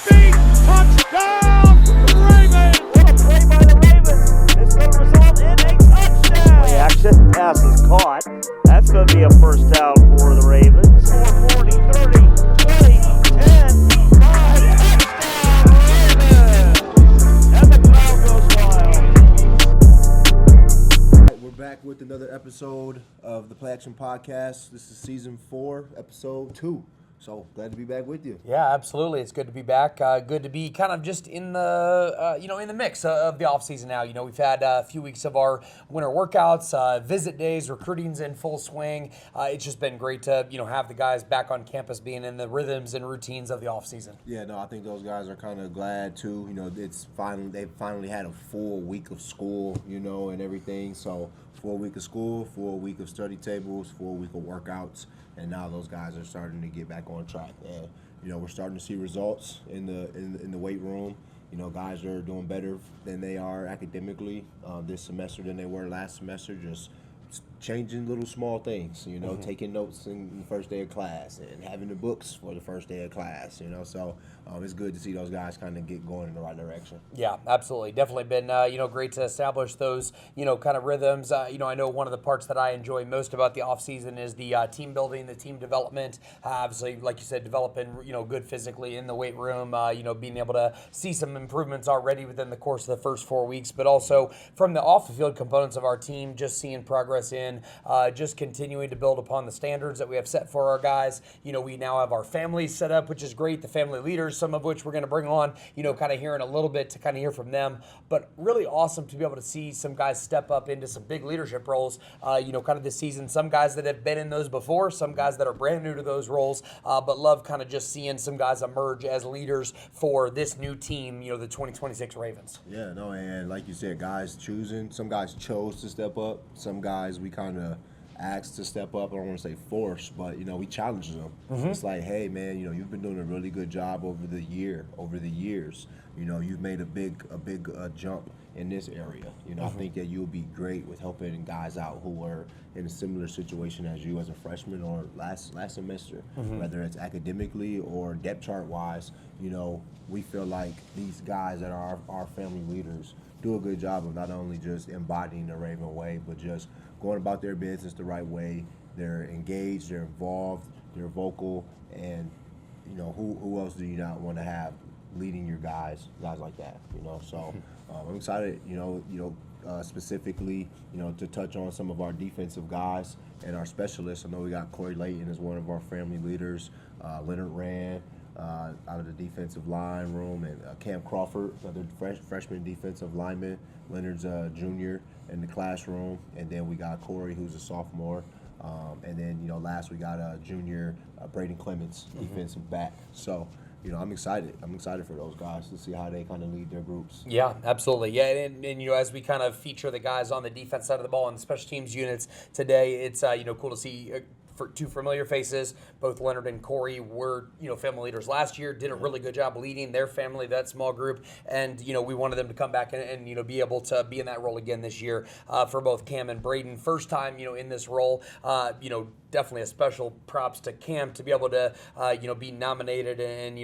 feet. Touchdown, Ravens! What a play by the Ravens. It's going to result in a touchdown. Play action. Pass is caught. That's going to be a first down for the Ravens. 40, 30, 20, 10, 5, touchdown. And the crowd goes wild. We're back with another episode of the Play Action Podcast. This is season 4, episode 2. So glad to be back with you. Yeah, absolutely. It's good to be back. Good to be kind of just in the in the mix of the off season now. We've had a few weeks of our winter workouts, visit days, recruiting's in full swing. It's just been great to have the guys back on campus, being in the rhythms and routines of the off season. Yeah, no, I think those guys are kind of glad too. They've finally had a full week of school, and everything. So full week of school, full week of study tables, full week of workouts. And now those guys are starting to get back on track. And, we're starting to see results in the weight room. Guys are doing better than they are academically this semester than they were last semester. Just changing little small things, taking notes in the first day of class and having the books for the first day of class, So it's good to see those guys kind of get going in the right direction. Yeah, absolutely. Definitely been, great to establish those, kind of rhythms. I know one of the parts that I enjoy most about the offseason is the team building, the team development. Obviously, like you said, developing, good physically in the weight room, being able to see some improvements already within the course of the first 4 weeks, but also from the off-the-field components of our team, just seeing progress in, just continuing to build upon the standards that we have set for our guys. We now have our families set up, which is great, the family leaders, some of which we're going to bring on, kind of here in a little bit to kind of hear from them. But really awesome to be able to see some guys step up into some big leadership roles, kind of this season. Some guys that have been in those before, some guys that are brand new to those roles, but love kind of just seeing some guys emerge as leaders for this new team, the 2026 Ravens. Yeah, no, and like you said, some guys chose to step up. Some guys we kind of asked to step up. I don't want to say force, but we challenged them. Mm-hmm. It's like, hey man, you've been doing a really good job over the years. You've made a big jump in this area. Mm-hmm. I think that you'll be great with helping guys out who are in a similar situation as you as a freshman or last semester, mm-hmm. whether it's academically or depth chart wise. We feel like these guys that are our family leaders do a good job of not only just embodying the Raven way, but just going about their business the right way. They're engaged, they're involved, they're vocal, and who else do you not want to have leading your guys like that? So I'm excited. Specifically, to touch on some of our defensive guys and our specialists. I know we got Corey Layton as one of our family leaders, Leonard Rand out of the defensive line room, and Kam Crawford, another freshman defensive lineman. Leonard's a junior in the classroom, and then we got Corey, who's a sophomore, and then last we got a junior, Brehdyn Clemons, defensive back. So I'm excited. I'm excited for those guys to see how they kind of lead their groups. Yeah, absolutely. Yeah, and as we kind of feature the guys on the defense side of the ball and the special teams units today, it's cool to see. For two familiar faces, both Leonard and Corey were, family leaders last year, did a really good job leading their family, that small group, and, we wanted them to come back and be able to be in that role again this year for both Kam and Brehdyn. First time, in this role, definitely a special props to Kam to be able to, be nominated and,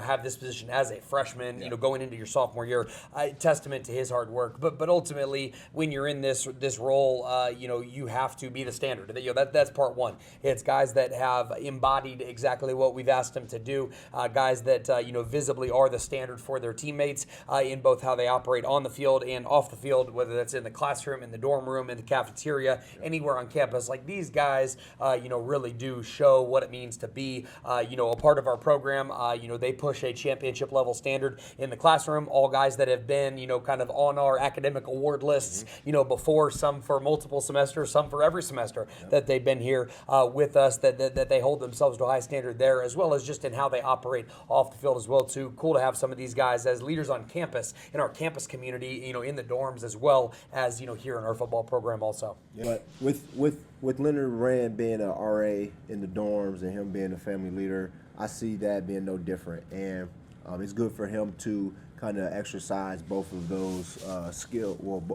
have this position as a freshman, going into your sophomore year, testament to his hard work. But ultimately, when you're in this role, you have to be the standard. That's part one. It's guys that have embodied exactly what we've asked them to do, guys that, visibly are the standard for their teammates in both how they operate on the field and off the field, whether that's in the classroom, in the dorm room, in the cafeteria, anywhere on campus. Like these guys, really do show what it means to be, a part of our program. They push a championship level standard in the classroom. All guys that have been, kind of on our academic award lists, before, some for multiple semesters, some for every semester that they've been here with us, that they hold themselves to a high standard there, as well as just in how they operate off the field as well too. Cool to have some of these guys as leaders on campus, in our campus community, in the dorms, as well as, here in our football program also. Yeah. But with Leonard Rand being an RA in the dorms and him being a family leader, I see that being no different. And it's good for him to kind of exercise both of those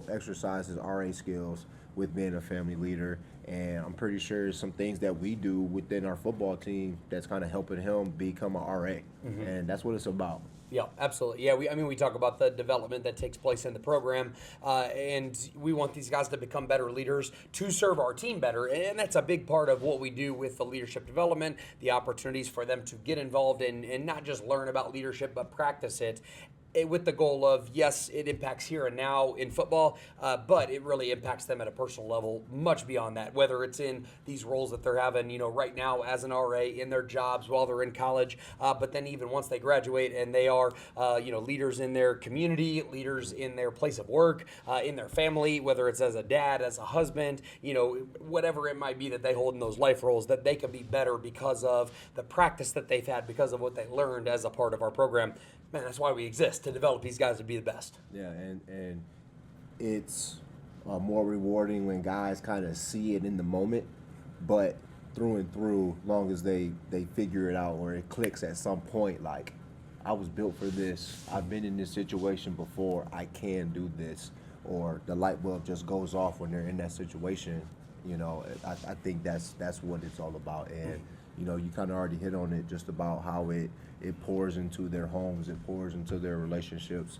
exercise his RA skills with being a family leader. And I'm pretty sure some things that we do within our football team that's kind of helping him become an RA. And that's what it's about. Yeah, absolutely. Yeah, we talk about the development that takes place in the program, and we want these guys to become better leaders to serve our team better, and that's a big part of what we do with the leadership development, the opportunities for them to get involved in and not just learn about leadership, but practice it. With the goal of, yes, it impacts here and now in football, but it really impacts them at a personal level much beyond that, whether it's in these roles that they're having, right now as an RA in their jobs while they're in college, but then even once they graduate and they are, leaders in their community, leaders in their place of work, in their family, whether it's as a dad, as a husband, whatever it might be that they hold in those life roles, that they can be better because of the practice that they've had, because of what they learned as a part of our program. Man, that's why we exist, to develop these guys to be the best. Yeah, and it's more rewarding when guys kind of see it in the moment, but through and through, long as they figure it out or it clicks at some point, like, I was built for this, I've been in this situation before, I can do this, or the light bulb just goes off when they're in that situation. I think that's what it's all about. And you kind of already hit on it, just about how it pours into their homes, it pours into their relationships,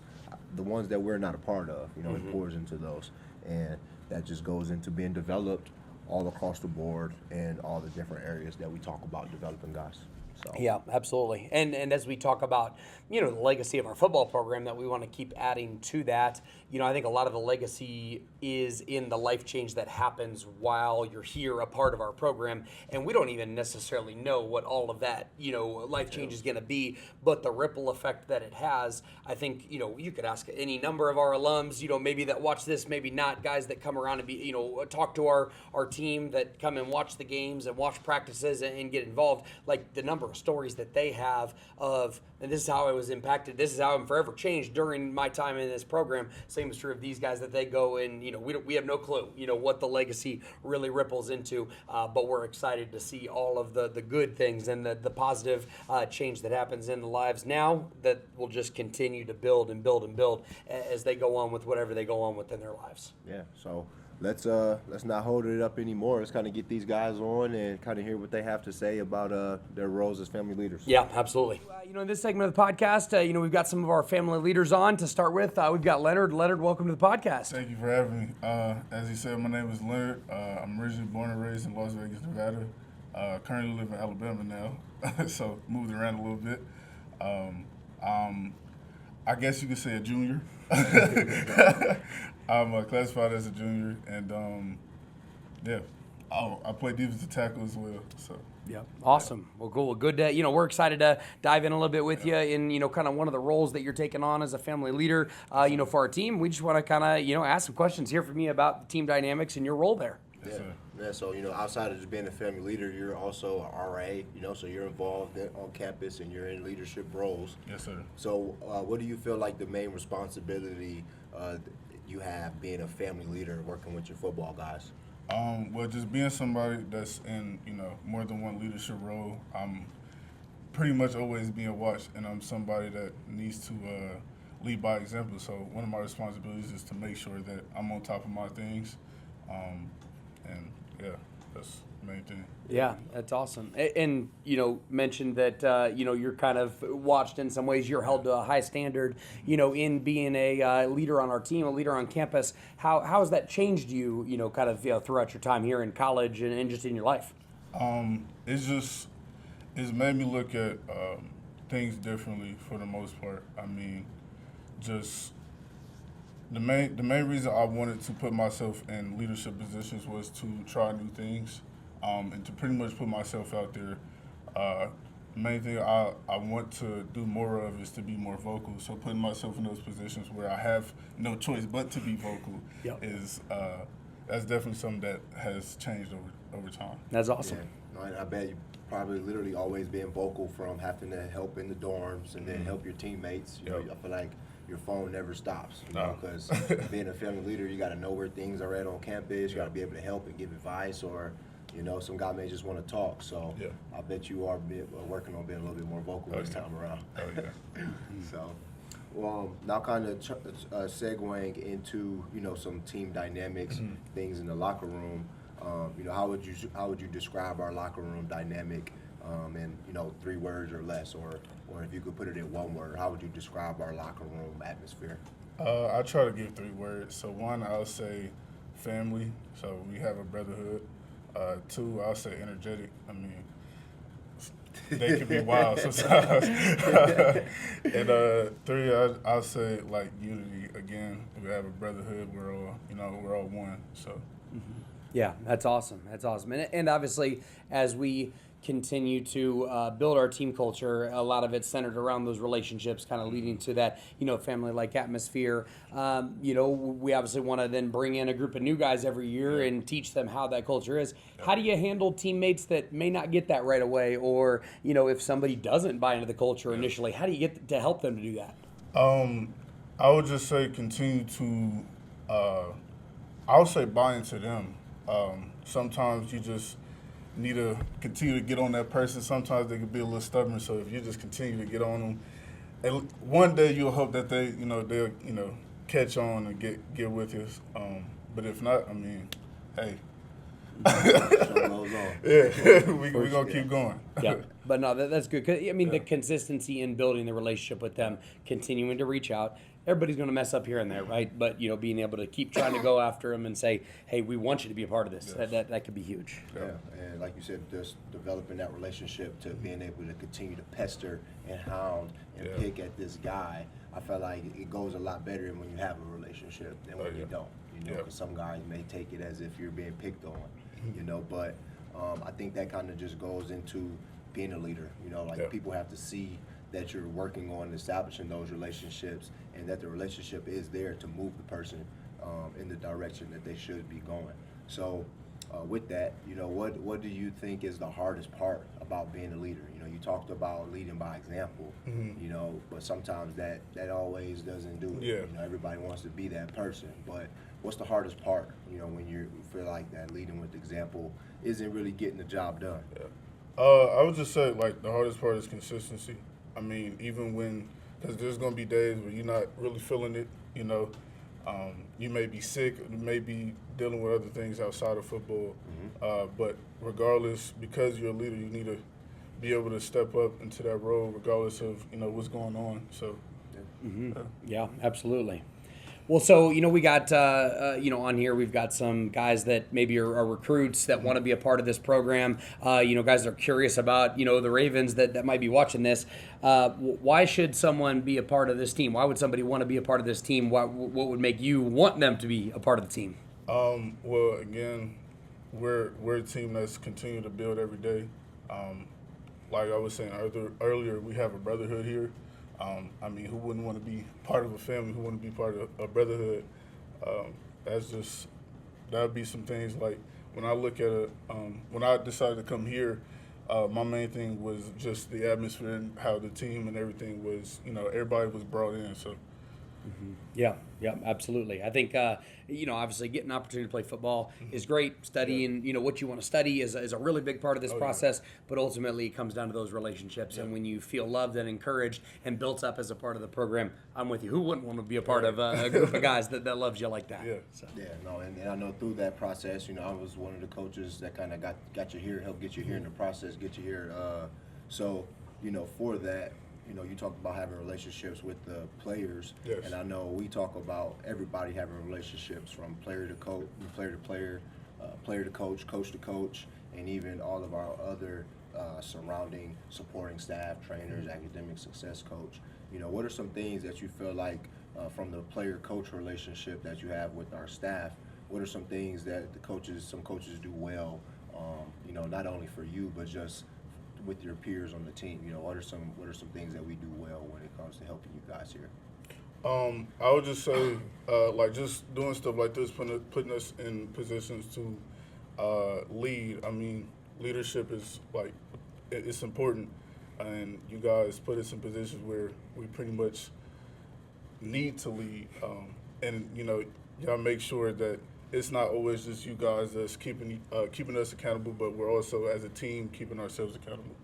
the ones that we're not a part of, it pours into those. And that just goes into being developed all across the board and all the different areas that we talk about developing guys. So. Yeah, absolutely. And as we talk about, the legacy of our football program, that we want to keep adding to that, I think a lot of the legacy is in the life change that happens while you're here, a part of our program. And we don't even necessarily know what all of that, life change is going to be, but the ripple effect that it has, I think, you could ask any number of our alums, maybe that watch this, maybe not, guys that come around and talk to our team that come and watch the games and watch practices and get involved, like the number of stories that they have of, and this is how I was impacted, this is how I'm forever changed during my time in this program. Same is true of these guys, that they go and, we have no clue, what the legacy really ripples into, but we're excited to see all of the good things and the positive change that happens in the lives now, that will just continue to build and build and build as they go on with whatever they go on with in their lives. Yeah, so let's not hold it up anymore. Let's kind of get these guys on and kind of hear what they have to say about their roles as family leaders. Yeah, absolutely. In this segment of the podcast, we've got some of our family leaders on. To start with, we've got Leonard. Leonard, welcome to the podcast. Thank you for having me. As you said, my name is Leonard. I'm originally born and raised in Las Vegas, Nevada. Currently live in Alabama now, so moved around a little bit. I guess you could say a junior. I'm classified as a junior, and I play defensive tackle as well. So. Yeah, awesome. Well, cool. Good. We're excited to dive in a little bit with you in, kind of one of the roles that you're taking on as a family leader, for our team. We just want to kind of, ask some questions, hear from you about the team dynamics and your role there. Yes, sir. Yeah, so, outside of just being a family leader, you're also an RA, so you're involved on campus and you're in leadership roles. Yes, sir. So what do you feel like the main responsibility you have being a family leader working with your football guys? Well, just being somebody that's in, more than one leadership role, I'm pretty much always being watched, and I'm somebody that needs to lead by example. So one of my responsibilities is to make sure that I'm on top of my things, and yeah, that's the main thing. Yeah, that's awesome. And mentioned that, you're kind of watched in some ways. You're held to a high standard, in being a leader on our team, a leader on campus. How has that changed you, kind of throughout your time here in college and just in your life? It's made me look at things differently for the most part. I mean, just the main reason I wanted to put myself in leadership positions was to try new things. And to pretty much put myself out there. The main thing I want to do more of is to be more vocal. So putting myself in those positions where I have no choice but to be vocal is that's definitely something that has changed over time. That's awesome. Yeah. No, I bet you probably literally always being vocal, from having to help in the dorms and then help your teammates. I feel like your phone never stops, because being a family leader, you got to know where things are at on campus. You got to be able to help and give advice, or some guy may just want to talk. So I bet you are working on being a little bit more vocal this time around. Oh, yeah. So, Well, now kind of segueing into some team dynamics, things in the locker room. How would you describe our locker room dynamic in 3 words or less, or if you could put it in 1 word, how would you describe our locker room atmosphere? I try to give 3 words. So 1, I'll say family. So we have a brotherhood. 2, I'll say energetic. I mean, they can be wild sometimes. And 3, I'll say like unity. Again, we have a brotherhood. We're all one. So. Yeah, that's awesome. That's awesome. And obviously, as we continue to build our team culture, a lot of it's centered around those relationships, kind of leading to that, family-like atmosphere. We obviously want to then bring in a group of new guys every year and teach them how that culture is. How do you handle teammates that may not get that right away, or, if somebody doesn't buy into the culture initially, how do you get to help them to do that? I would just say continue to, I would say buy into them. Sometimes you just need to continue to get on that person. Sometimes they can be a little stubborn, so if you just continue to get on them, and one day you'll hope that they'll catch on and get with you. But if not, I mean, hey. We're going to keep going. Yeah, but no, that's good. 'Cause, the consistency in building the relationship with them, continuing to reach out. Everybody's going to mess up here and there, right? But, being able to keep trying to go after them and say, hey, we want you to be a part of this, that could be huge. Yeah, and like you said, just developing that relationship to being able to continue to pester and hound and pick at this guy, I feel like it goes a lot better when you have a relationship than when you don't. Because some guys may take it as if you're being picked on, but I think that kind of just goes into being a leader. People have to see that you're working on establishing those relationships and that the relationship is there to move the person in the direction that they should be going. So with that, what do you think is the hardest part about being a leader? You talked about leading by example, but sometimes that always doesn't do it. Yeah. Everybody wants to be that person, but what's the hardest part, when you feel like that leading with example isn't really getting the job done? Yeah. I would just say, the hardest part is consistency. I mean, even because there's going to be days where you're not really feeling it, you may be sick, you may be dealing with other things outside of football, but regardless, because you're a leader, you need to be able to step up into that role regardless of, what's going on. So, Yeah, absolutely. Well, so, we got, on here, we've got some guys that maybe are recruits that want to be a part of this program, guys that are curious about, the Ravens that might be watching this. Why should someone be a part of this team? Why would somebody want to be a part of this team? What would make you want them to be a part of the team? Well, again, we're a team that's continuing to build every day. Like I was saying earlier, we have a brotherhood here. Who wouldn't want to be part of a family? Who wouldn't be part of a brotherhood? That would be some things like when I look at when I decided to come here, my main thing was just the atmosphere and how the team and everything was, everybody was brought in. So. Yeah, absolutely. I think, obviously getting an opportunity to play football is great. Studying, what you want to study is a really big part of this process, but ultimately it comes down to those relationships. And when you feel loved and encouraged and built up as a part of the program, I'm with you. Who wouldn't want to be a part of a group of guys that loves you like that? Yeah. So. Yeah, no, and I know through that process, I was one of the coaches that kind of got you here, helped get you here in the process, get you here. For that, you talk about having relationships with the players, and I know we talk about everybody having relationships from player to coach, player to player, player to coach to coach, and even all of our other surrounding supporting staff, trainers, academic success coach. What are some things that you feel like from the player-coach relationship that you have with our staff? What are some things that some coaches do well, not only for you, but just with your peers on the team? What are some things that we do well when it comes to helping you guys here? I would just say, just doing stuff like this, putting us in positions to lead. Leadership is it's important, and you guys put us in positions where we pretty much need to lead, and y'all make sure that it's not always just you guys that's keeping us accountable, but we're also, as a team, keeping ourselves accountable.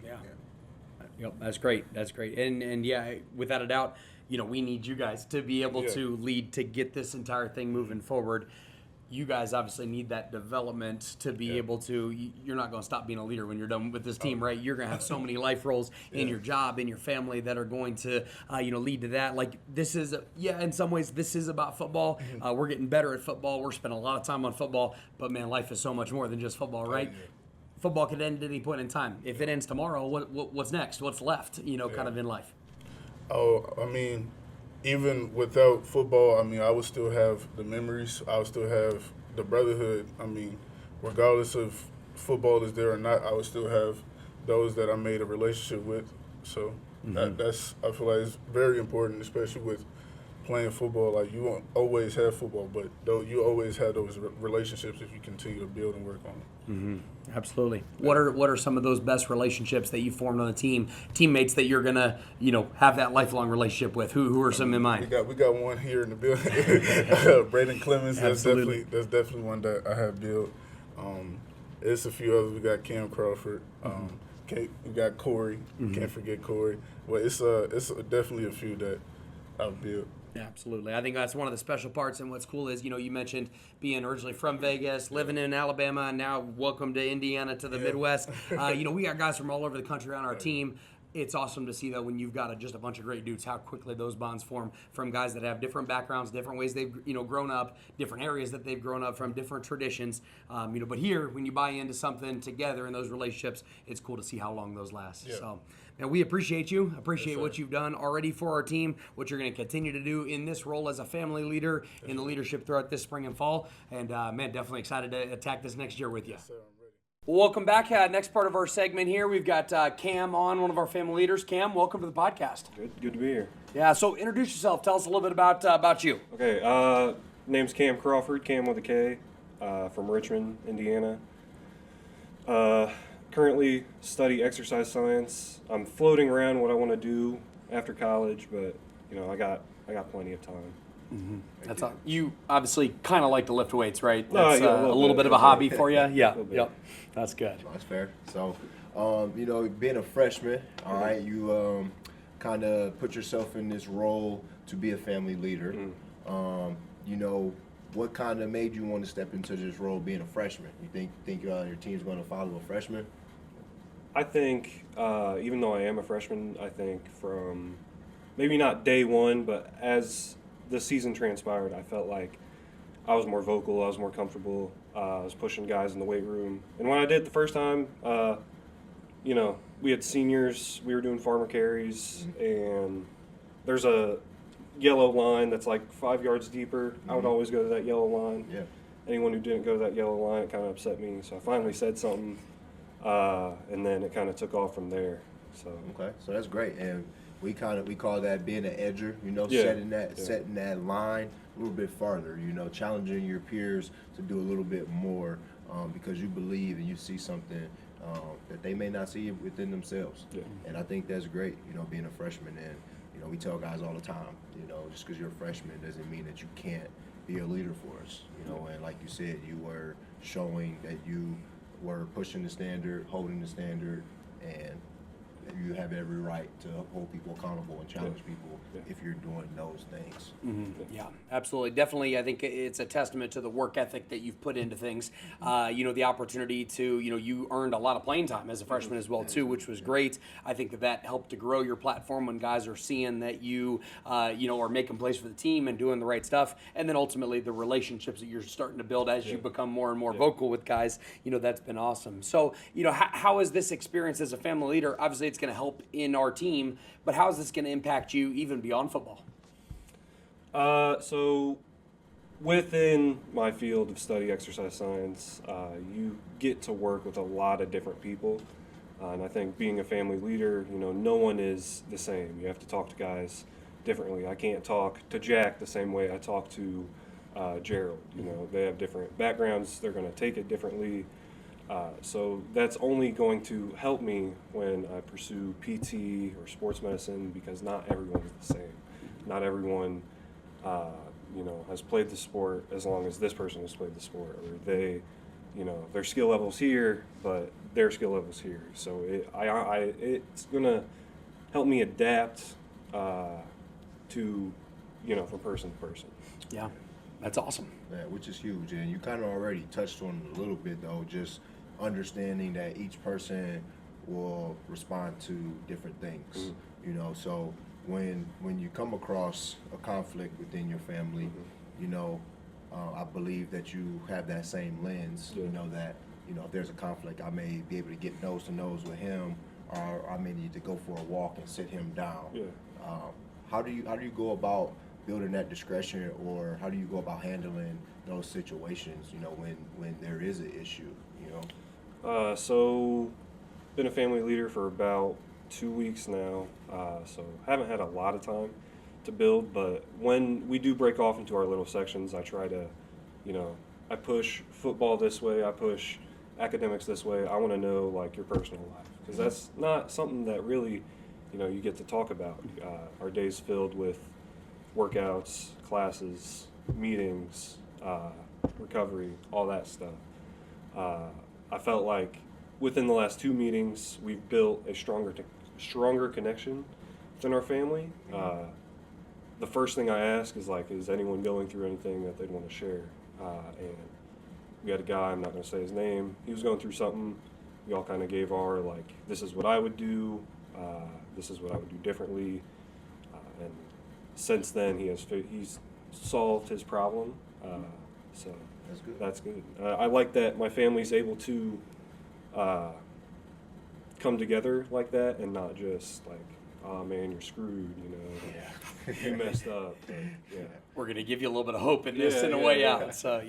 Yeah, Yep, that's great. That's great. And yeah, without a doubt, we need you guys to be able to lead to get this entire thing moving forward. You guys obviously need that development to be able to. You're not going to stop being a leader when you're done with this team, right? You're going to have so many life roles in your job, in your family that are going to, lead to that. Like this is, in some ways, this is about football. We're getting better at football. We're spending a lot of time on football, but man, life is so much more than just football, right? Football could end at any point in time. If it ends tomorrow, what's next? What's left? Kind of in life. Oh, I mean, even without football, I mean, I would still have the memories. I would still have the brotherhood. I mean, regardless of football is there or not, I would still have those that I made a relationship with. So that's I feel like it's very important, especially with playing football. Like you won't always have football, but though you always have those relationships if you continue to build and work on it. Absolutely. What are some of those best relationships that you formed on the team? Teammates that you're gonna have that lifelong relationship with. Who are some in mind? We got one here in the building. Brehdyn Clemons. That's definitely one that I have built. There's a few others. We got Kam Crawford. We got Corey. Can't forget Corey. Well, it's definitely a few that I've built. Yeah, absolutely. I think that's one of the special parts. And what's cool is, you mentioned being originally from Vegas, living in Alabama, and now welcome to Indiana to the Midwest. We got guys from all over the country on our team. It's awesome to see, though, when you've got just a bunch of great dudes, how quickly those bonds form from guys that have different backgrounds, different ways they've grown up, different areas that they've grown up from, different traditions. But here, when you buy into something together in those relationships, it's cool to see how long those last. Yeah. So, man, we appreciate you. Appreciate what you've done already for our team, what you're going to continue to do in this role as a family leader in the leadership throughout this spring and fall. And, man, definitely excited to attack this next year with you. Yes, sir. Well, welcome back. Next part of our segment here, we've got Kam on, one of our family leaders. Kam, welcome to the podcast. Good to be here. Yeah, so introduce yourself. Tell us a little bit about you. Okay, name's Kam Crawford, Kam with a K, from Richmond, Indiana. Currently study exercise science. I'm floating around what I want to do after college, but I got plenty of time. That's you obviously kind of like to lift weights, right? No, That's yeah, a little bit of a hobby for you. Yeah, bit. yep. That's good. That's fair. So, being a freshman, all right, you kind of put yourself in this role to be a family leader. What kind of made you want to step into this role being a freshman? You think your team's going to follow a freshman? I think, even though I am a freshman, I think from maybe not day one, but as the season transpired, I felt like I was more vocal, I was more comfortable, I was pushing guys in the weight room. And when I did the first time, we had seniors, we were doing farmer carries, and there's a yellow line that's like 5 yards deeper. I would always go to that yellow line. Yeah. Anyone who didn't go to that yellow line, it kind of upset me. So I finally said something, and then it kind of took off from there. So Okay, so that's great. And we call that being an edger, setting that line a little bit farther, challenging your peers to do a little bit more because you believe and you see something that they may not see within themselves. Yeah. And I think that's great, being a freshman. And, we tell guys all the time, just because you're a freshman doesn't mean that you can't be a leader for us, and like you said, you were showing that you were pushing the standard, holding the standard, and you have every right to hold people accountable and challenge people if you're doing those things. Yeah, absolutely. Definitely, I think it's a testament to the work ethic that you've put into things. The opportunity to, you earned a lot of playing time as a freshman as well, too, which was great. I think that helped to grow your platform when guys are seeing that you, are making plays for the team and doing the right stuff. And then ultimately the relationships that you're starting to build as you become more and more vocal with guys, that's been awesome. So, how is this experience as a family leader? Obviously, it's going to help in our team, but how is this going to impact you even beyond football? So within my field of study, exercise science, you get to work with a lot of different people. And I think being a family leader, no one is the same. You have to talk to guys differently. I can't talk to Jack the same way I talk to Gerald. They have different backgrounds. They're going to take it differently. So that's only going to help me when I pursue PT or sports medicine because not everyone is the same. Not everyone, has played the sport as long as this person has played the sport, or they their skill level's here, but their skill level's here. So it's gonna help me adapt to, from person to person. Yeah, that's awesome. Yeah, which is huge. And you kind of already touched on it a little bit, though, just understanding that each person will respond to different things. So when you come across a conflict within your family, I believe that you have that same lens, that, if there's a conflict, I may be able to get nose to nose with him, or I may need to go for a walk and sit him down. Yeah. How do you go about building that discretion, or how do you go about handling those situations, when there is an issue, So been a family leader for about 2 weeks now, so haven't had a lot of time to build, but when we do break off into our little sections, I try to, I push football this way, I push academics this way. I want to know, like, your personal life, because that's not something that really, you get to talk about. Our day's filled with workouts, classes, meetings, recovery, all that stuff. I felt like within the last 2 meetings, we've built a stronger connection within our family. The first thing I ask is, like, is anyone going through anything that they'd want to share? And we had a guy, I'm not going to say his name, he was going through something. We all kind of gave our, like, this is what I would do, this is what I would do differently. And since then, he's solved his problem. So That's good. That's good. I like that my family's able to come together like that, and not just like, oh man, you're screwed, you messed up. But, yeah. We're going to give you a little bit of hope in this and a way out. So,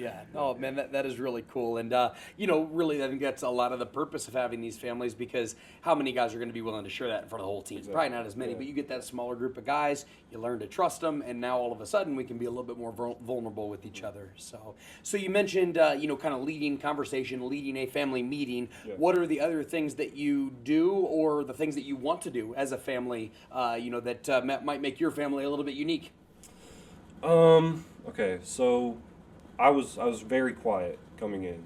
man, that is really cool. And, really, I think that's a lot of the purpose of having these families, because how many guys are going to be willing to share that in front of the whole team? Exactly. Probably not as many, but you get that smaller group of guys, you learn to trust them, and now all of a sudden we can be a little bit more vulnerable with each other. So you mentioned, kind of leading conversation, leading a family meeting. Yeah. What are the other things that you do, or the things that you want to do as a family, that might make your family a little bit unique? Okay, so I was very quiet coming in,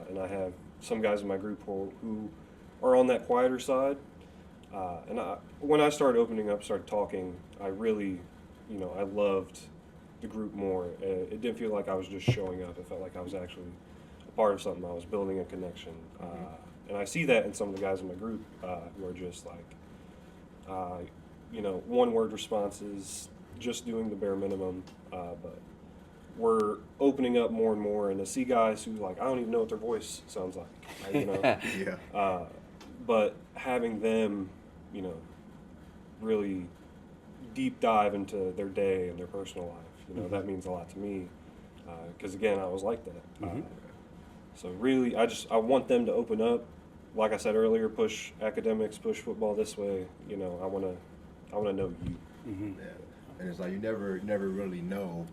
and I have some guys in my group who are on that quieter side. And when I started opening up, started talking, I really, I loved the group more. It didn't feel like I was just showing up. It felt like I was actually a part of something. I was building a connection. And I see that in some of the guys in my group who are just like, one-word responses, just doing the bare minimum. But we're opening up more and more, and to see guys who, like, I don't even know what their voice sounds like, Yeah. But having them, really deep dive into their day and their personal life, that means a lot to me, because again, I was like that. So really, I want them to open up. Like I said earlier, push academics, push football this way. I want to know you. Yeah. And it's like you never really know.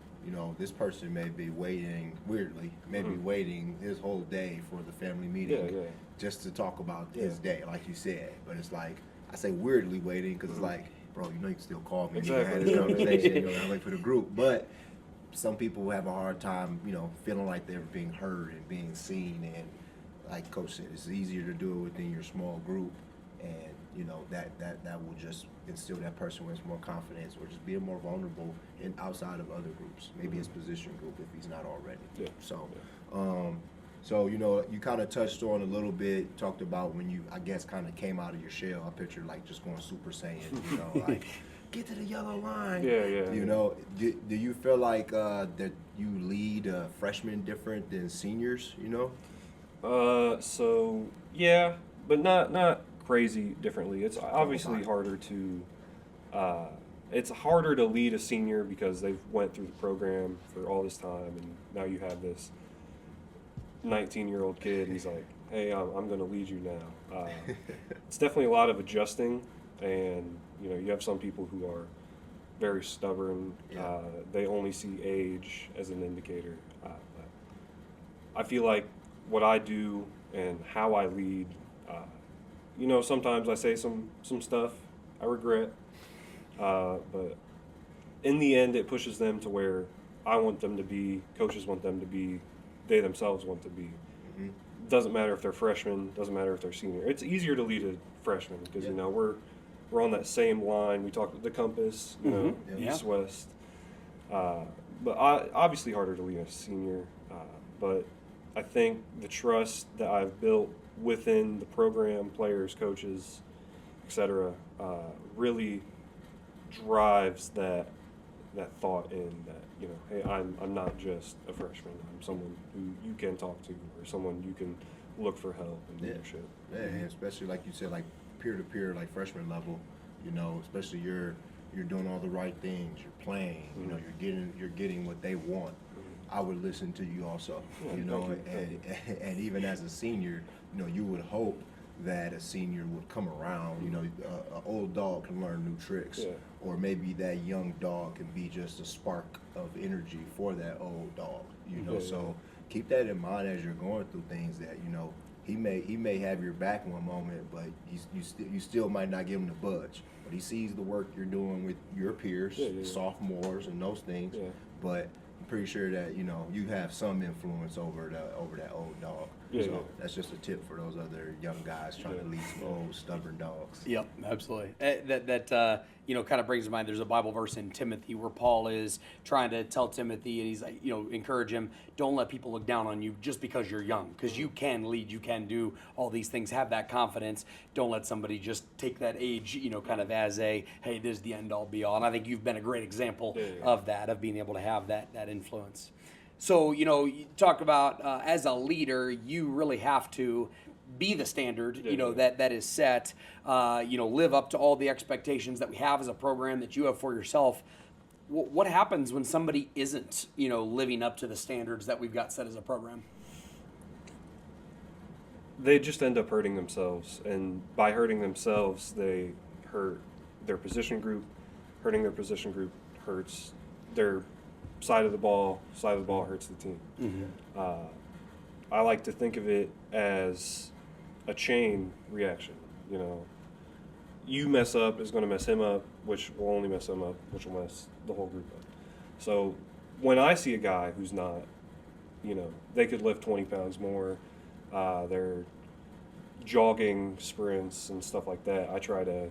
This person may be waiting waiting his whole day for the family meeting just to talk about his day, like you said. But it's like, I say weirdly waiting because it's like, bro, you can still call me. Exactly. You had this conversation. I wait for the group. But some people have a hard time, feeling like they're being heard and being seen. And like Coach said, it's easier to do it within your small group. And that will just instill that person with more confidence, or just being more vulnerable in outside of other groups, maybe his position group if he's not already. Yeah. So you kind of touched on a little bit, talked about when you, I guess, kind of came out of your shell. I picture like just going Super Saiyan, like get to the yellow line. Yeah. Do you feel like that you lead freshmen different than seniors? So yeah, but not crazy differently. It's obviously harder to lead a senior because they've went through the program for all this time, and now you have this 19-year-old kid. He's like, hey, I'm going to lead you now. It's definitely a lot of adjusting, and you have some people who are very stubborn. Yeah. They only see age as an indicator. But I feel like what I do and how I lead, sometimes I say some stuff I regret, but in the end, it pushes them to where I want them to be, coaches want them to be, they themselves want to be. doesn't matter if they're freshmen, doesn't matter if they're senior. It's easier to lead a freshman because you know we're on that same line. We talk the compass, you know, east west. But obviously harder to lead a senior. But I think the trust that I've built within the program, players, coaches, etc., really drives that thought in that, you know, hey, I'm not just a freshman. I'm someone who you can talk to or someone you can look for help and leadership. Yeah, and especially like you said, like peer-to-peer, like freshman level, you know, especially you're doing all the right things, you're playing, you know, you're getting what they want. I would listen to you also, you know, and even as a senior, you know, you would hope that a senior would come around, you know, an old dog can learn new tricks, or maybe that young dog can be just a spark of energy for that old dog, you know, so keep that in mind as you're going through things that, you know, he may have your back one moment, but you still might not give him the budge, but he sees the work you're doing with your peers, sophomores and those things, but I'm pretty sure that, you know, you have some influence over that old dog. So that's just a tip for those other young guys trying to lead some old stubborn dogs. Yep, absolutely. That you know, kind of brings to mind, there's a Bible verse in Timothy where Paul is trying to tell Timothy, and he's like, you know, encourage him, don't let people look down on you just because you're young, because you can lead, you can do all these things, have that confidence. Don't let somebody just take that age, you know, kind of as a, hey, this is the end all be all. And I think you've been a great example of that, of being able to have that influence. So, you know, you talk about as a leader, you really have to be the standard, you know, that is set, you know, live up to all the expectations that we have as a program, that you have for yourself. What happens when somebody isn't, you know, living up to the standards that we've got set as a program? They just end up hurting themselves, and by hurting themselves, they hurt their position group. Hurting their position group hurts their side of the ball hurts the team. I like to think of it as a chain reaction. You know, you mess up is going to mess him up, which will only mess him up, which will mess the whole group up. So when I see a guy who's not, you know, they could lift 20 pounds more, they're jogging sprints and stuff like that, I try to,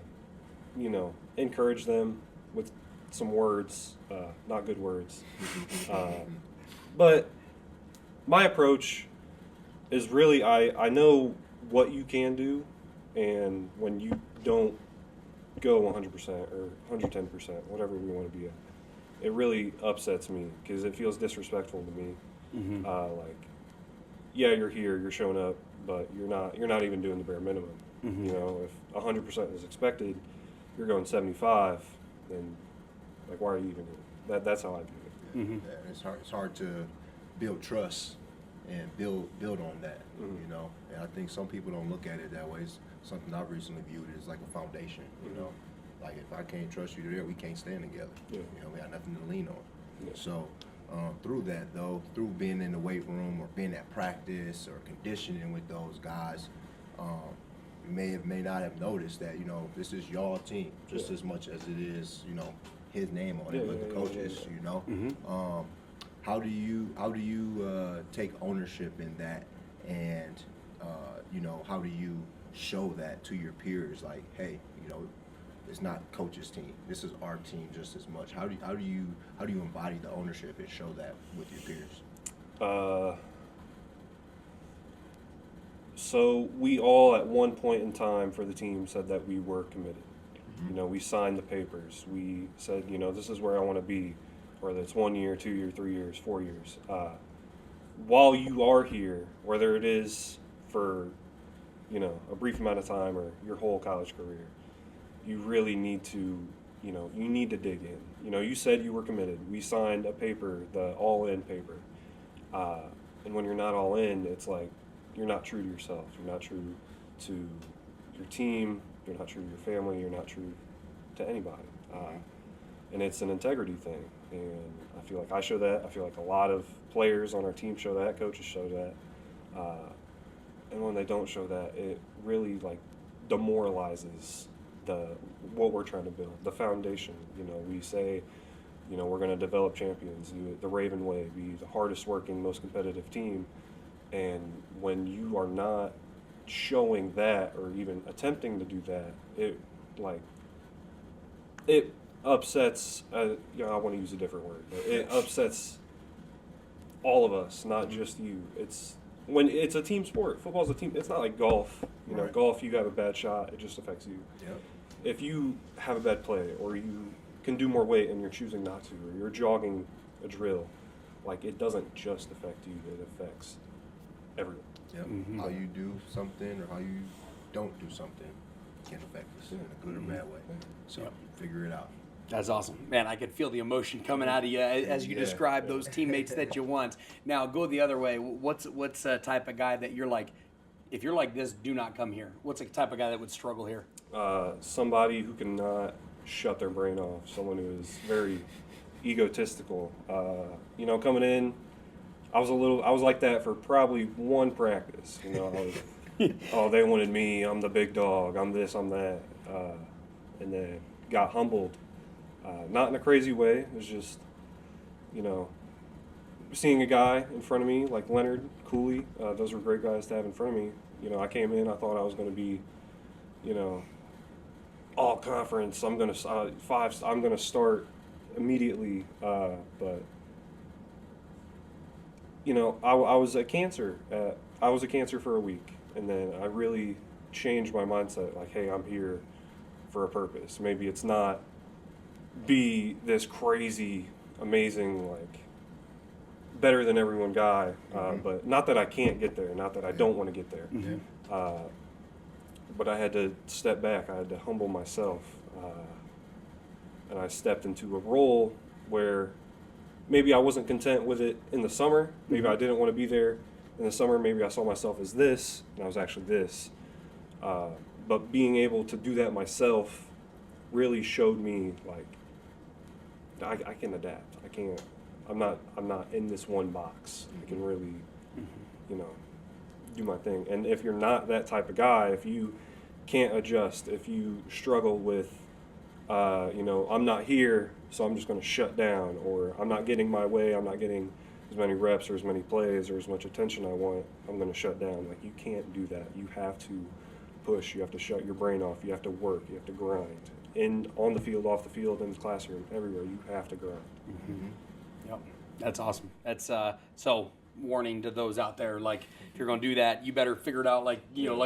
you know, encourage them with some words, not good words. But my approach is really, I know what you can do, and when you don't go 100% or 110%, whatever we want to be at, it really upsets me because it feels disrespectful to me. Like, yeah, you're here, you're showing up, but you're not even doing the bare minimum. You know, if 100% is expected, you're going 75, then like, why are you even here? That's how I view it. Yeah, it's hard to build trust and build on that, you know. And I think some people don't look at it that way. It's something I've recently viewed as like a foundation, you know. Like, if I can't trust you there, we can't stand together. You know, we got nothing to lean on. So through that, though, through being in the weight room or being at practice or conditioning with those guys, you may not have noticed that, you know, this is y'all team just as much as it is, you know, his name on it, but the coaches, you know. How do you take ownership in that, and you know, how do you show that to your peers? Like, hey, you know, it's not coach's team. This is our team just as much. How do you embody the ownership and show that with your peers? So we all at one point in time for the team said that we were committed. You know, we signed the papers. We said, you know, this is where I want to be, whether it's 1 year, 2 years, 3 years, 4 years. While you are here, whether it is for, you know, a brief amount of time or your whole college career, you really need to, you know, you need to dig in. You know, you said you were committed. We signed a paper, the all-in paper. And when you're not all in, it's like you're not true to yourself. You're not true to your team. You're not true to your family. You're not true to anybody. And it's an integrity thing. And I feel like I show that. I feel like a lot of players on our team show that. Coaches show that. And when they don't show that, it really, like, demoralizes what we're trying to build, the foundation. You know, we say, you know, we're going to develop champions, do it the Raven way, be the hardest working, most competitive team. And when you are not showing that or even attempting to do that, it upsets, I want to use a different word, but it upsets all of us, not just you. When it's a team sport. Football's a team. It's not like golf. Right. Golf, you have a bad shot, it just affects you. Yep. If you have a bad play, or you can do more weight and you're choosing not to, or you're jogging a drill, it doesn't just affect you, it affects everyone. Yep. Mm-hmm. How you do something or how you don't do something can affect us in a good or bad way. So figure it out. That's awesome. Man, I could feel the emotion coming out of you as you describe those teammates that you want. Now, go the other way. What's a type of guy that you're like, if you're like this, do not come here? What's a type of guy that would struggle here? Somebody who cannot shut their brain off, someone who is very egotistical. Coming in, I was like that for probably one practice. Oh, they wanted me, I'm the big dog, I'm this, I'm that. And then got humbled. Not in a crazy way. It was just, seeing a guy in front of me like Leonard, Cooley. Those were great guys to have in front of me. I came in. I thought I was going to be, all conference. I'm going to I'm going to start immediately. But I was a cancer. I was a cancer for a week, and then I really changed my mindset. Like, hey, I'm here for a purpose. Maybe it's not be this crazy, amazing, better than everyone guy, but not that I can't get there, not that I don't want to get there. But I had to step back. I had to humble myself, and I stepped into a role where maybe I wasn't content with it in the summer. Maybe I didn't want to be there in the summer. Maybe I saw myself as this, and I was actually this. But being able to do that myself really showed me I can adapt. I'm not in this one box. I can really, do my thing. And if you're not that type of guy, if you can't adjust, if you struggle with, I'm not here, so I'm just going to shut down, or I'm not getting my way, I'm not getting as many reps or as many plays or as much attention I want, I'm going to shut down. You can't do that. You have to push. You have to shut your brain off. You have to work. You have to grind. On the field, off the field, in the classroom, everywhere, you have to grind. Yep, that's awesome. That's so warning to those out there. If you're going to do that, you better figure it out. Like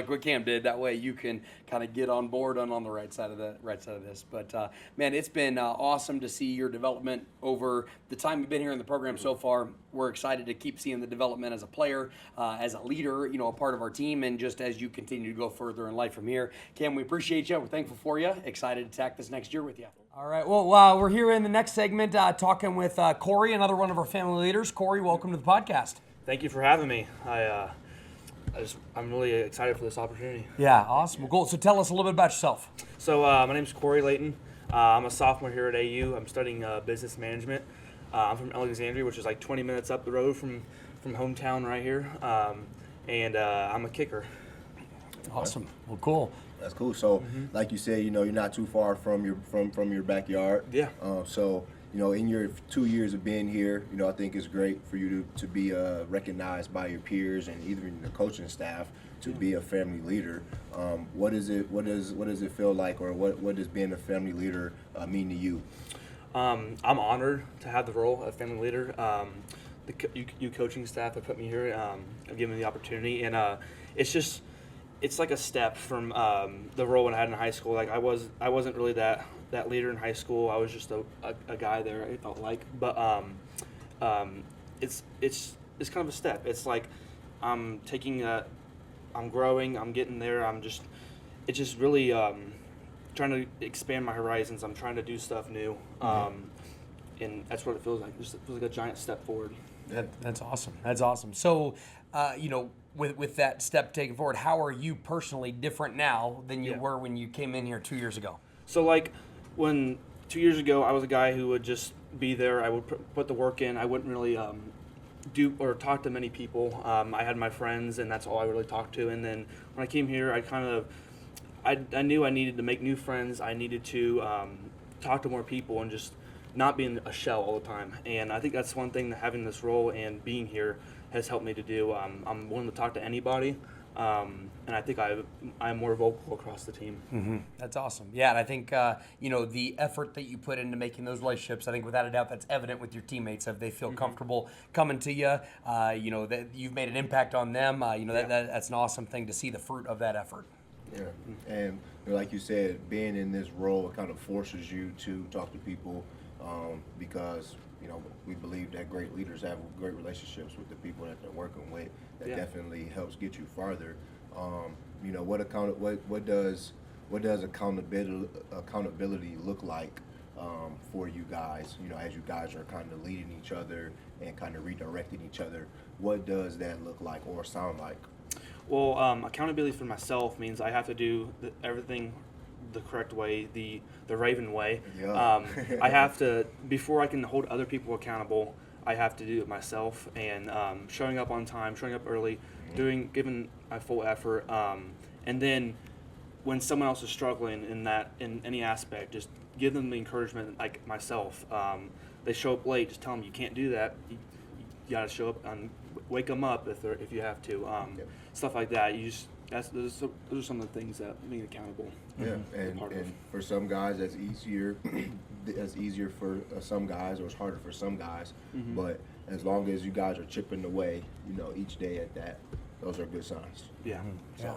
what Cam did. That way, you can kind of get on board and on the right side of this. But man, it's been awesome to see your development over the time you've been here in the program so far. We're excited to keep seeing the development as a player, as a leader, a part of our team, and just as you continue to go further in life from here. Cam, we appreciate you. We're thankful for you. Excited to tack this next year with you. All right. Well, we're here in the next segment talking with Corey, another one of our family leaders. Corey, welcome to the podcast. Thank you for having me. I'm really excited for this opportunity. Yeah, awesome. Well, cool. So tell us a little bit about yourself. So my name's Corey Layton. I'm a sophomore here at AU. I'm studying business management. I'm from Alexandria, which is 20 minutes up the road from hometown right here. And I'm a kicker. Awesome. Well, cool. That's cool. So, like you said, you're not too far from your backyard. Yeah. So, in your 2 years of being here, I think it's great for you to be recognized by your peers and even the coaching staff to be a family leader. What does it feel like, or what does being a family leader mean to you? I'm honored to have the role of family leader. You coaching staff have put me here, have given me the opportunity, and it's like a step from the role when I had in high school. I wasn't really that leader in high school. I was just a guy there, I felt like. But it's kind of a step. It's like I'm growing, I'm getting there. It's just really trying to expand my horizons. I'm trying to do stuff new. And that's what it feels like. It feels like a giant step forward. That's awesome. That's awesome. So, with that step taken forward, how are you personally different now than you were when you came in here 2 years ago? So, when 2 years ago, I was a guy who would just be there. I would put the work in. I wouldn't really do or talk to many people. I had my friends, and that's all I really talked to. And then when I came here, I knew I needed to make new friends. I needed to talk to more people and just not be in a shell all the time. And I think that's one thing that having this role and being here has helped me to do. I'm willing to talk to anybody, and I think I'm more vocal across the team. That's awesome. Yeah, and I think the effort that you put into making those relationships, I think without a doubt that's evident with your teammates. If they feel comfortable coming to you, that you've made an impact on them. That's an awesome thing to see the fruit of that effort. Yeah, and like you said, being in this role, it kind of forces you to talk to people because we believe that great leaders have great relationships with the people that they're working with. That definitely helps get you farther. What does accountability look like for you guys? As you guys are kind of leading each other and kind of redirecting each other, what does that look like or sound like? Well, accountability for myself means I have to do everything the correct way, the Raven way. Yeah. I have to, before I can hold other people accountable, I have to do it myself, and showing up on time, showing up early, giving my full effort, and then when someone else is struggling in any aspect, just give them the encouragement, like myself. They show up late, just tell them you can't do that. You got to show up and wake them up if you have to. Stuff like that. Those are some of the things that make it accountable. Yeah, and for some guys that's easier. That's easier for some guys, or it's harder for some guys. But as long as you guys are chipping away, each day at that, those are good signs. Yeah. Yeah.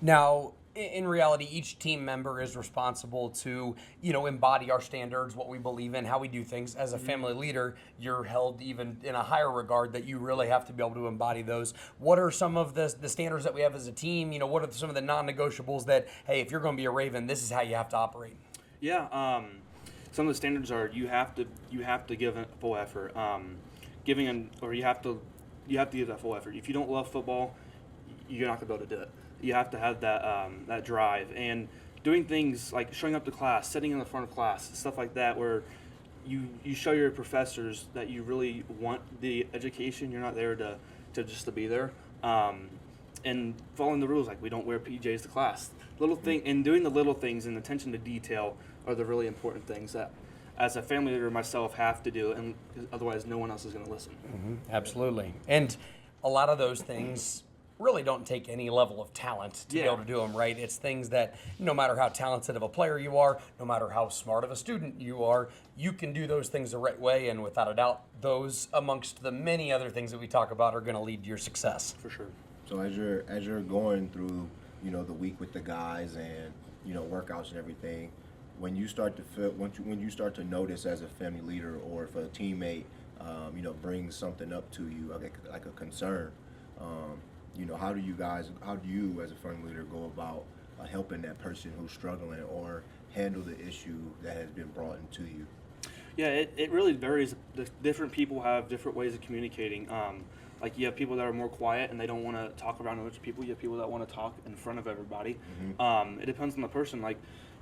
Now, in reality, each team member is responsible to, embody our standards, what we believe in, how we do things. As a family leader, you're held even in a higher regard that you really have to be able to embody those. What are some of the standards that we have as a team? What are some of the non-negotiables that, hey, if you're going to be a Raven, this is how you have to operate? Yeah. Some of the standards are you have to give a full effort. You have to give that full effort. If you don't love football, you're not going to be able to do it. You have to have that drive, and doing things like showing up to class, sitting in the front of class, stuff like that, where you show your professors that you really want the education. You're not there to just to be there, and following the rules, like we don't wear PJs to class. And doing the little things and attention to detail are the really important things that, as a family leader myself, have to do, and otherwise no one else is going to listen. Absolutely, and a lot of those things really don't take any level of talent to be able to do them, right? It's things that no matter how talented of a player you are, no matter how smart of a student you are, you can do those things the right way, and without a doubt, those amongst the many other things that we talk about are going to lead to your success. For sure. So as you're going through, the week with the guys and, workouts and everything, when you start to notice as a family leader, or if a teammate, brings something up to you, like a concern, how do you as a family leader go about helping that person who's struggling or handle the issue that has been brought into you? Yeah, it really varies. The different people have different ways of communicating. Like you have people that are more quiet and they don't want to talk around a bunch of people. You have people that want to talk in front of everybody. It depends on the person. Like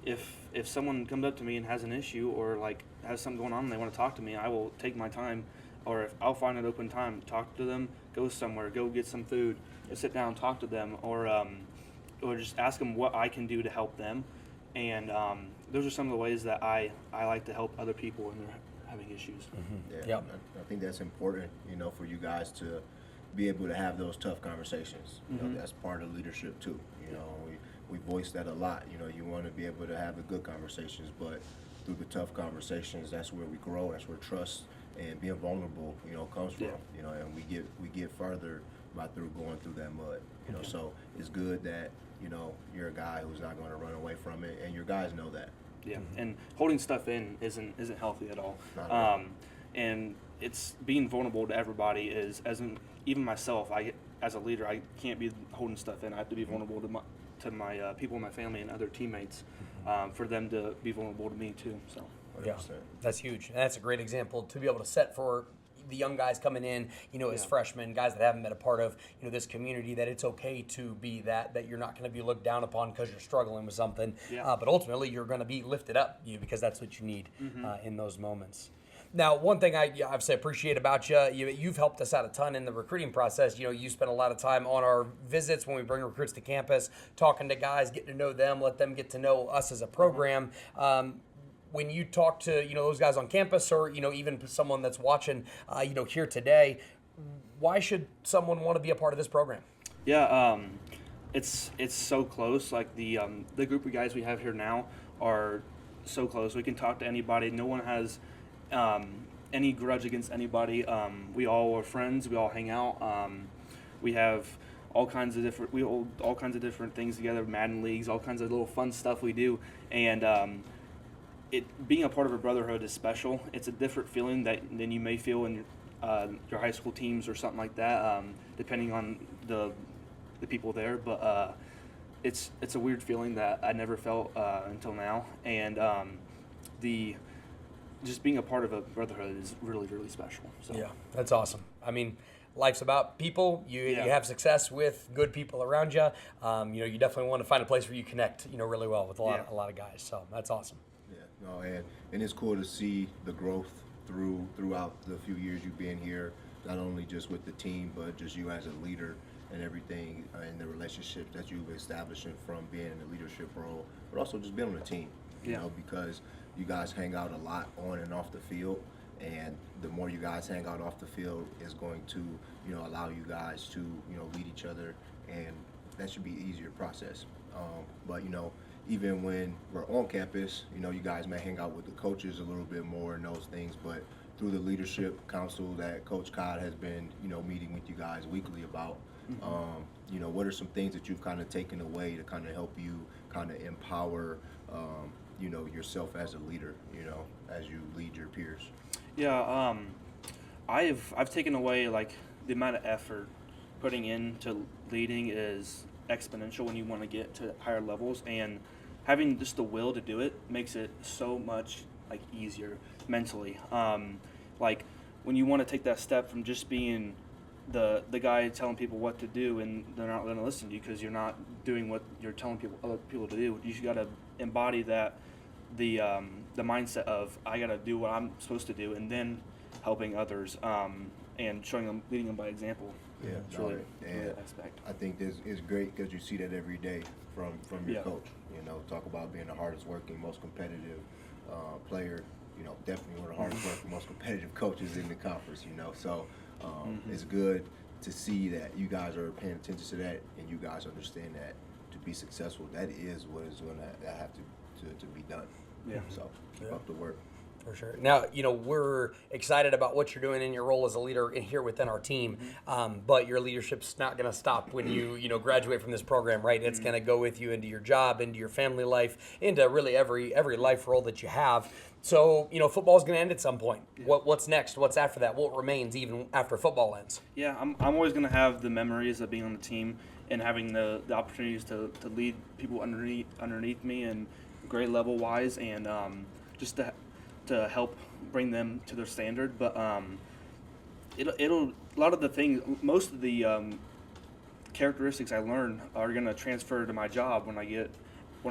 if someone comes up to me and has an issue or like has something going on and they want to talk to me, I will take my time, or if I'll find an open time, talk to them, go somewhere, go get some food, sit down, talk to them, or just ask them what I can do to help them. And those are some of the ways that I like to help other people when they're having issues. Yeah, I think that's important, for you guys to be able to have those tough conversations. That's part of leadership too. We voice that a lot. You want to be able to have the good conversations, but through the tough conversations, that's where we grow. That's where trust and being vulnerable, comes from. And we get further through going through that mud. So it's good that you're a guy who's not going to run away from it, and your guys know that. Yeah, and holding stuff in isn't healthy at all. And it's being vulnerable to everybody even myself. As a leader, I can't be holding stuff in. I have to be vulnerable to my people in my family and other teammates, for them to be vulnerable to me too. So 100%. Yeah, that's huge, and that's a great example to be able to set for the young guys coming in, as freshmen, guys that haven't been a part of, this community, that it's okay to be that you're not going to be looked down upon because you're struggling with something, but ultimately you're going to be lifted up, because that's what you need in those moments. Now, one thing I obviously appreciate about you've helped us out a ton in the recruiting process. You spend a lot of time on our visits when we bring recruits to campus, talking to guys, getting to know them, let them get to know us as a program. When you talk to those guys on campus, or even someone that's watching here today, why should someone want to be a part of this program? Yeah, it's so close. Like the group of guys we have here now are so close. We can talk to anybody. No one has any grudge against anybody. We all are friends. We all hang out. We have all kinds of different. We hold all kinds of different things together. Madden leagues, all kinds of little fun stuff we do, and it being a part of a brotherhood is special. It's a different feeling than you may feel in your high school teams or something like that, depending on the people there. But it's a weird feeling that I never felt until now, and just being a part of a brotherhood is really, really special. So. Yeah, that's awesome. I mean, life's about people. You have success with good people around you. You definitely want to find a place where you connect, really well with a lot of guys. So that's awesome. Yeah, no, and it's cool to see the growth throughout the few years you've been here, not only just with the team, but just you as a leader and everything, and the relationships that you've established from being in a leadership role, but also just being on the team, you know, because you guys hang out a lot on and off the field, and the more you guys hang out off the field is going to, allow you guys to, lead each other, and that should be an easier process. But, even when we're on campus, you guys may hang out with the coaches a little bit more and those things, but through the leadership council that Coach Codd has been, meeting with you guys weekly about, what are some things that you've kind of taken away to kind of help you kind of empower, yourself as a leader, as you lead your peers? Yeah, I've taken away, like, the amount of effort putting into leading is exponential when you want to get to higher levels, and having just the will to do it makes it so much easier mentally. Like when you want to take that step from just being the guy telling people what to do and they're not going to listen to you because you're not doing what you're telling other people to do. You got to embody that the mindset of I got to do what I'm supposed to do, and then helping others and showing them, leading them by example. Yeah, it's really and aspect. I think this is great because you see that every day from your coach. Talk about being the hardest working, most competitive player. Definitely one of the hardest working, most competitive coaches in the conference. So it's good to see that you guys are paying attention to that, and you guys understand that to be successful, that is what is going to have to be done. Yeah. So keep up the work. For sure. Now, we're excited about what you're doing in your role as a leader here within our team, but your leadership's not going to stop when you graduate from this program, right? It's going to go with you into your job, into your family life, into really every life role that you have. So, football's going to end at some point. What's next? What's after that? What remains even after football ends? Yeah, I'm always going to have the memories of being on the team and having the opportunities to lead people underneath me and grade level wise, and just to help bring them to their standard. But it'll a lot of the things, most of the characteristics I learn are going to transfer to my job when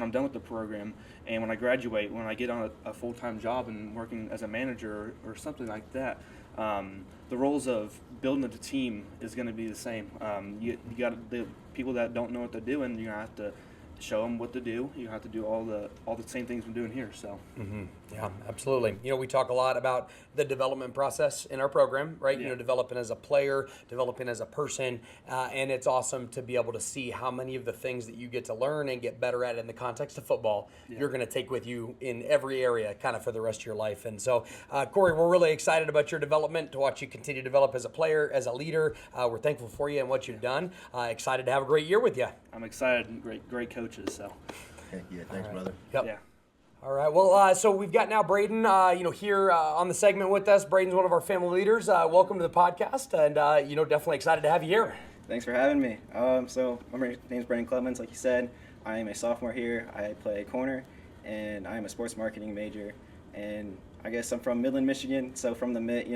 I'm done with the program, and when I graduate, when I get on a full-time job and working as a manager or something like that. The roles of building the team is going to be the same. You got the people that don't know what they're doing, you're going to have to show them what to do. You have to do all the same things we're doing here. So. Mm-hmm. Yeah, absolutely. We talk a lot about the development process in our program, right? Yeah. Developing as a player, developing as a person, and it's awesome to be able to see how many of the things that you get to learn and get better at in the context of football, you're going to take with you in every area kind of for the rest of your life. And so, Corey, we're really excited about your development, to watch you continue to develop as a player, as a leader. We're thankful for you and what you've done. Excited to have a great year with you. I'm excited. Great coaches. So. Yeah, thanks, brother. Yep. Yeah. All right. Well, so we've got now Brehdyn, here on the segment with us. Brehdyn's one of our family leaders. Welcome to the podcast, and definitely excited to have you here. Thanks for having me. So my name's Brehdyn Clemons. Like you said, I am a sophomore here. I play corner, and I am a sports marketing major. And I guess I'm from Midland, Michigan. So from the Mid,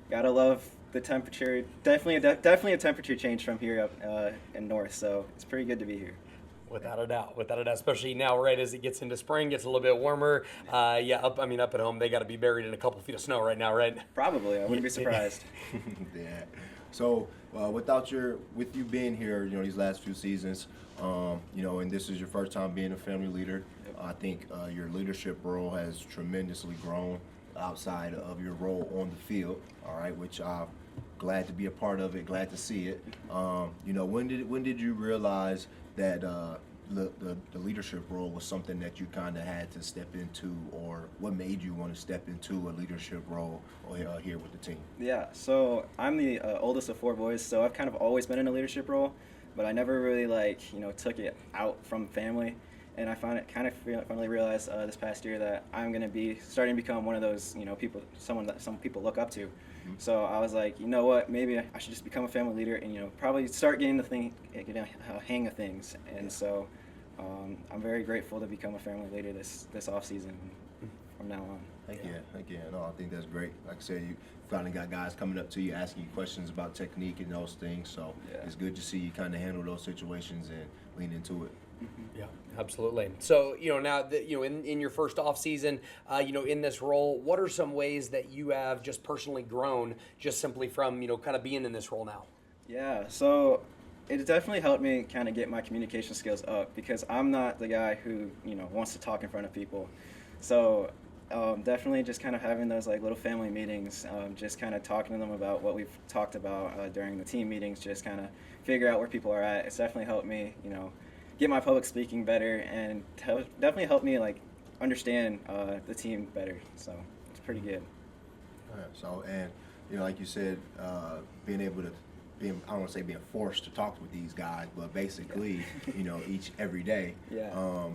gotta love the temperature. Definitely a temperature change from here up in north. So it's pretty good to be here. Without a doubt, especially now, right as it gets into spring, gets a little bit warmer. Up at home, they got to be buried in a couple feet of snow right now, right? Probably, I wouldn't be surprised. Yeah. So, with you being here, these last few seasons, and this is your first time being a family leader, I think your leadership role has tremendously grown outside of your role on the field. All right, which glad to be a part of it. Glad to see it. You know, when did you realize that the leadership role was something that you kind of had to step into, or what made you want to step into a leadership role here with the team? Yeah, so I'm the oldest of 4 boys, so I've kind of always been in a leadership role, but I never really took it out from family. And I finally realized this past year that I'm going to be starting to become one of those people, someone that some people look up to. Mm-hmm. So I was like, you know what, maybe I should just become a family leader and probably start getting a hang of things. And so I'm very grateful to become a family leader this off season from now on. Heck yeah. No, I think that's great. Like I said, you finally got guys coming up to you asking you questions about technique and those things. So it's good to see you kind of handle those situations and lean into it. Yeah, absolutely. So, now that, in your first off season, in this role, what are some ways that you have just personally grown just simply from, kind of being in this role now? Yeah, so it definitely helped me kind of get my communication skills up, because I'm not the guy who, wants to talk in front of people. So definitely just kind of having those little family meetings, just kind of talking to them about what we've talked about during the team meetings, just kind of figure out where people are at. It's definitely helped me, get my public speaking better, and definitely helped me understand the team better. So it's pretty good. Yeah, so, and like you said, being able to I don't want to say being forced to talk with these guys, but basically every day. Yeah.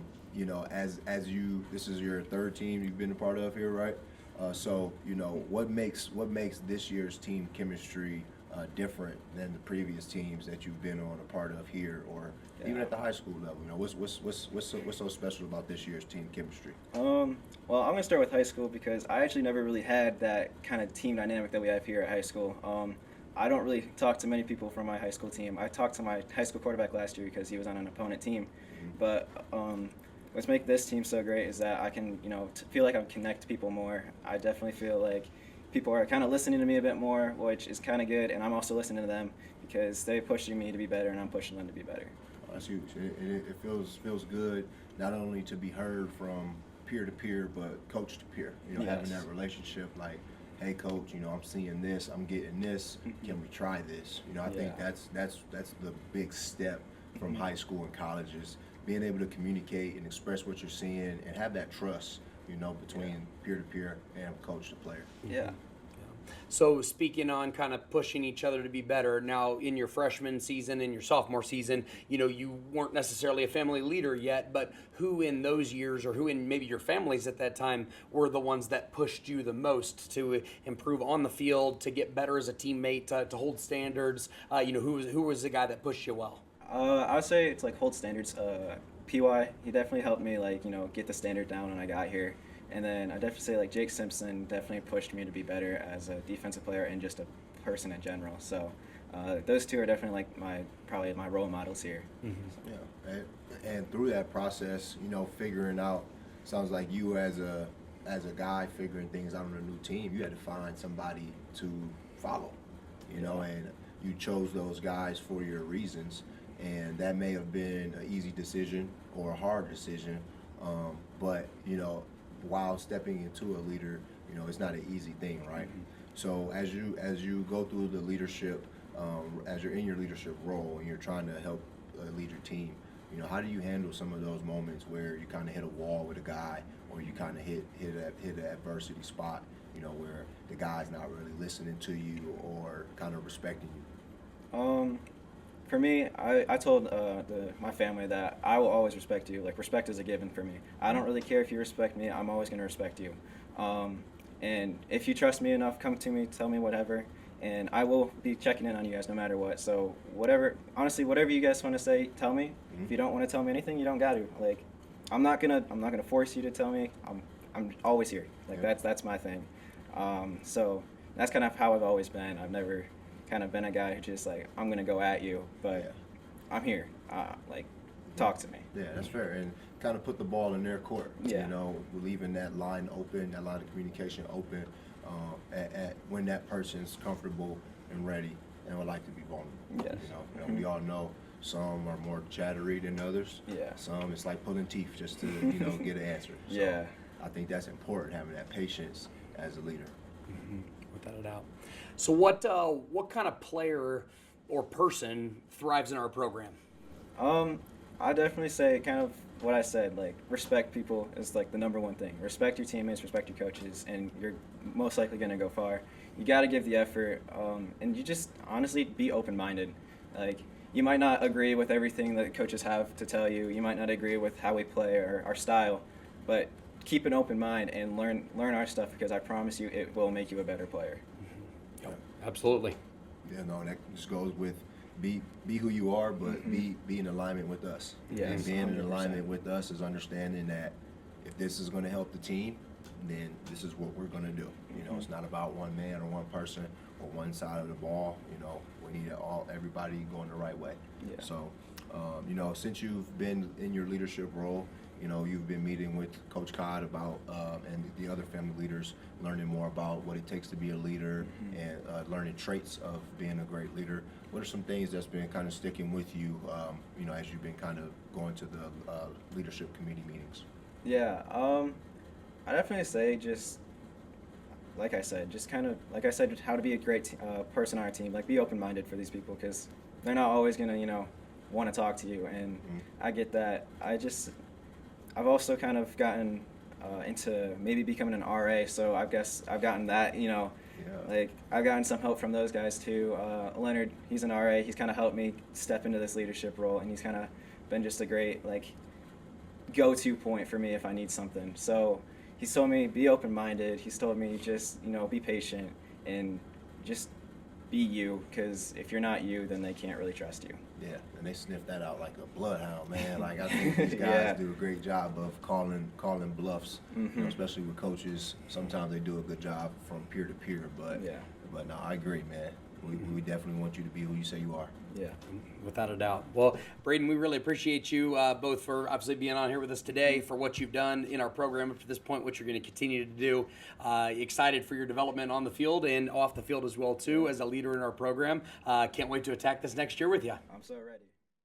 As you, this is your 3rd team you've been a part of here, right? So what makes this year's team chemistry different than the previous teams that you've been on a part of here, or even at the high school level? What's so special about this year's team chemistry? Well, I'm gonna start with high school, because I actually never really had that kind of team dynamic that we have here at high school. I don't really talk to many people from my high school team. I talked to my high school quarterback last year because he was on an opponent team. But what's make this team so great is that I can, feel like I connect to people more. I definitely feel like people are kind of listening to me a bit more, which is kind of good, and I'm also listening to them because they're pushing me to be better, and I'm pushing them to be better. That's huge. It feels good not only to be heard from peer to peer, but coach to peer. Having that relationship, like, hey coach, I'm seeing this, I'm getting this. Can we try this? I think that's the big step from high school and colleges, being able to communicate and express what you're seeing and have that trust, between peer to peer and coach to player. Yeah. So speaking on kind of pushing each other to be better, now in your freshman season, in your sophomore season, you weren't necessarily a family leader yet, but who in those years, or who in maybe your families at that time, were the ones that pushed you the most to improve on the field, to get better as a teammate, to hold standards? Who was the guy that pushed you well? I would say it's hold standards. PY, he definitely helped me get the standard down when I got here. And then I definitely say Jake Simpson definitely pushed me to be better as a defensive player and just a person in general. So those two are definitely probably my role models here. Mm-hmm. Yeah, and through that process, figuring out, sounds like you as a guy figuring things out on a new team, you had to find somebody to follow, and you chose those guys for your reasons, and that may have been an easy decision or a hard decision, but while stepping into a leader, it's not an easy thing, right? Mm-hmm. So as you go through the leadership, as you're in your leadership role and you're trying to help lead your team, how do you handle some of those moments where you kind of hit a wall with a guy, or you kind of hit an adversity spot, where the guy's not really listening to you or kind of respecting you? For me, I told my family that I will always respect you. Respect is a given for me. I don't really care if you respect me. I'm always going to respect you. And if you trust me enough, come to me, tell me whatever, and I will be checking in on you guys no matter what. So whatever you guys want to say, tell me. Mm-hmm. If you don't want to tell me anything, you don't got to. I'm not gonna force you to tell me. I'm always here. That's my thing. So that's kind of how I've always been. I've never kind of been a guy who just I'm gonna go at you, but I'm here. Talk to me. Yeah, that's fair, and kind of put the ball in their court. Yeah. Leaving that line open, that line of communication open, at when that person's comfortable and ready and would like to be vulnerable. Yes. We all know some are more chattery than others. Yeah. Some it's like pulling teeth just to get an answer. So yeah. I think that's important, having that patience as a leader. Mm-hmm. without a doubt. So what kind of player or person thrives in our program? I definitely say kind of what I said, like respect people is like the number one thing. Respect your teammates, respect your coaches, and you're most likely going to go far. You got to give the effort, and you just honestly be open-minded. Like you might not agree with everything that coaches have to tell you. You might not agree with how we play or our style, but keep an open mind and learn our stuff, because I promise you it will make you a better player. Absolutely. Yeah, no, that just goes with be who you are, but be in alignment with us. Yes, and being in 100%. alignment with us is understanding that if this is going to help the team, then this is what we're going to do. You know, it's not about one man or one person or one side of the ball. You know, we need everybody going the right way. Yeah. So, you know, since you've been in your leadership role, you know, you've been meeting with Coach Codd about and the other family leaders, learning more about what it takes to be a leader and learning traits of being a great leader. What are some things that's been kind of sticking with you, you know, as you've been kind of going to the leadership committee meetings? Yeah, I definitely say just like I said, how to be a great person on our team. Like be open-minded for these people, because they're not always gonna, you know, want to talk to you, and I get that. I've also kind of gotten into maybe becoming an RA, so I guess I've gotten that, you know, like I've gotten some help from those guys too. Leonard, he's an RA. He's kind of helped me step into this leadership role, and he's kind of been just a great like go-to point for me if I need something. So he's told me be open-minded. He's told me just, you know, be patient and just be you, because if you're not you, then they can't really trust you. Yeah, and they sniff that out like a bloodhound, man. Like I think these guys do a great job of calling bluffs, you know, especially with coaches. Sometimes they do a good job from peer to peer, but no, I agree, man. We definitely want you to be who you say you are. Yeah. Without a doubt. Well, Brehdyn, we really appreciate you both for obviously being on here with us today, for what you've done in our program up to this point, what you're going to continue to do. Excited for your development on the field and off the field as well, too, as a leader in our program. Can't wait to attack this next year with you. I'm so ready.